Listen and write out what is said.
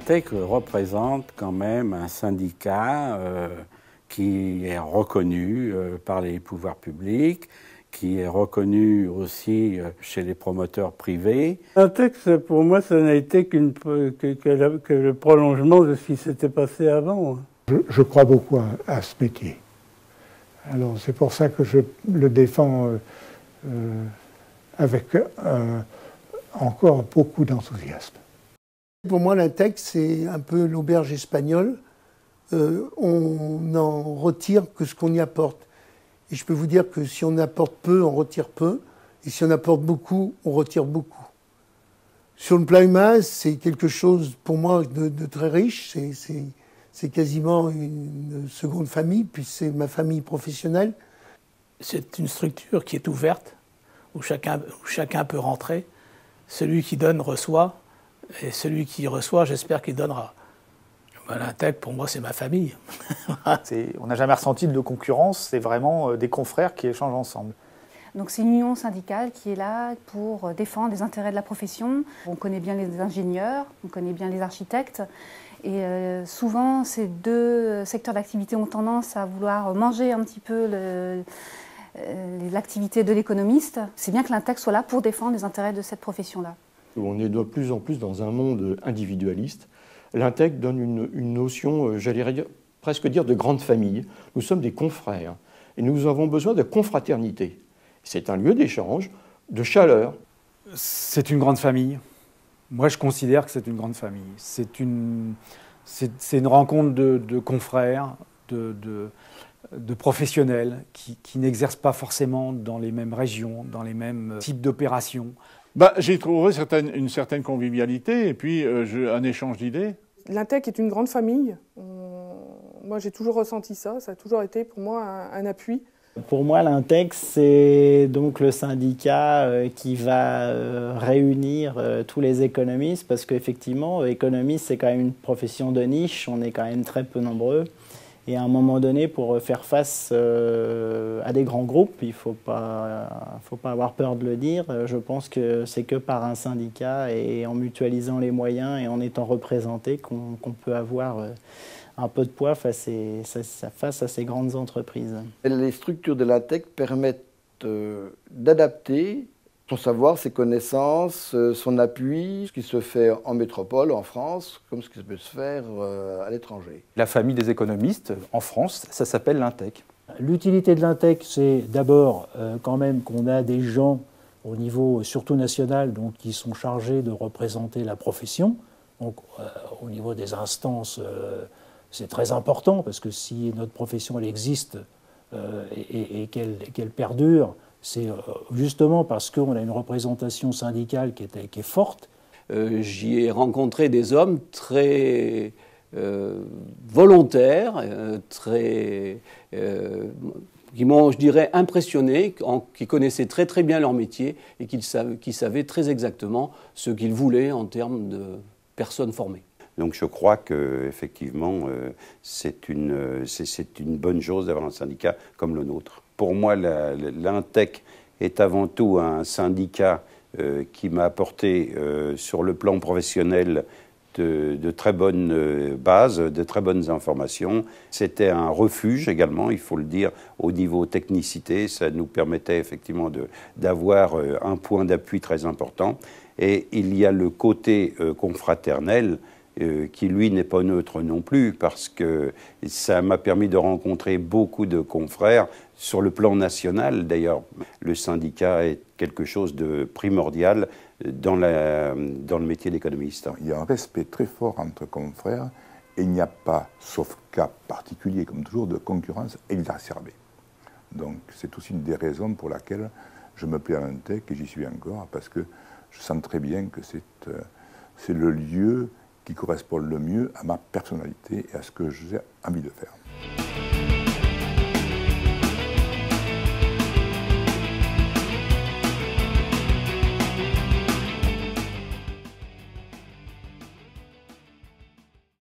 l'Intec représente quand même un syndicat qui est reconnu par les pouvoirs publics, qui est reconnu aussi chez les promoteurs privés. L'Intec, pour moi, ça n'a été que le prolongement de ce qui s'était passé avant. Je crois beaucoup à ce métier. Alors c'est pour ça que je le défends avec encore beaucoup d'enthousiasme. Pour moi, l'Intec, c'est un peu l'auberge espagnole. On n'en retire que ce qu'on y apporte. Et je peux vous dire que si on apporte peu, on retire peu. Et si on apporte beaucoup, on retire beaucoup. Sur le plan humain, c'est quelque chose, pour moi, de très riche. C'est quasiment une seconde famille, puis c'est ma famille professionnelle. C'est une structure qui est ouverte, où chacun peut rentrer. Celui qui donne reçoit, et celui qui reçoit, j'espère qu'il donnera. L'Intec, pour moi, c'est ma famille. On n'a jamais ressenti de concurrence, c'est vraiment des confrères qui échangent ensemble. Donc c'est une union syndicale qui est là pour défendre les intérêts de la profession. On connaît bien les ingénieurs, on connaît bien les architectes. Et souvent, ces deux secteurs d'activité ont tendance à vouloir manger un petit peu l'activité de l'économiste. C'est bien que l'Intec soit là pour défendre les intérêts de cette profession-là. On est de plus en plus dans un monde individualiste. L'Intec donne une notion, j'allais presque dire, de grande famille. Nous sommes des confrères et nous avons besoin de confraternité. C'est un lieu d'échange, de chaleur. C'est une grande famille. Moi, je considère que c'est une grande famille. C'est une rencontre de confrères, de professionnels qui n'exercent pas forcément dans les mêmes régions, dans les mêmes types d'opérations. J'ai trouvé une certaine convivialité et puis un échange d'idées. L'Intec est une grande famille. Moi, j'ai toujours ressenti ça. Ça a toujours été pour moi un appui. Pour moi, l'Intec, c'est donc le syndicat qui va réunir tous les économistes, parce qu'effectivement, économiste, c'est quand même une profession de niche, on est quand même très peu nombreux. Et à un moment donné, pour faire face à des grands groupes, il ne faut pas avoir peur de le dire, je pense que c'est que par un syndicat et en mutualisant les moyens et en étant représenté qu'on peut avoir un peu de poids face à ces grandes entreprises. Les structures de l'Intec permettent d'adapter son savoir, ses connaissances, son appui, ce qui se fait en métropole, en France, comme ce qui peut se faire à l'étranger. La famille des économistes, en France, ça s'appelle l'Intec. L'utilité de l'Intec, c'est d'abord quand même qu'on a des gens au niveau surtout national donc, qui sont chargés de représenter la profession. Donc au niveau des instances, c'est très important parce que si notre profession elle existe et qu'elle perdure, c'est justement parce qu'on a une représentation syndicale qui est forte. J'y ai rencontré des hommes très volontaires, qui m'ont, je dirais, impressionné, qui connaissaient très très bien leur métier et qui savaient très exactement ce qu'ils voulaient en termes de personnes formées. Donc je crois qu'effectivement, c'est une bonne chose d'avoir un syndicat comme le nôtre. Pour moi, l'Intec est avant tout un syndicat qui m'a apporté sur le plan professionnel de très bonnes bases, de très bonnes informations. C'était un refuge également, il faut le dire, au niveau technicité. Ça nous permettait effectivement d'avoir un point d'appui très important. Et il y a le côté confraternel qui, lui, n'est pas neutre non plus, parce que ça m'a permis de rencontrer beaucoup de confrères sur le plan national. D'ailleurs, le syndicat est quelque chose de primordial dans le métier d'économiste. Il y a un respect très fort entre confrères et il n'y a pas, sauf cas particulier comme toujours, de concurrence exacerbée. Donc c'est aussi une des raisons pour laquelle je me plais à l'Intec et j'y suis encore, parce que je sens très bien que c'est le lieu qui correspond le mieux à ma personnalité et à ce que j'ai envie de faire.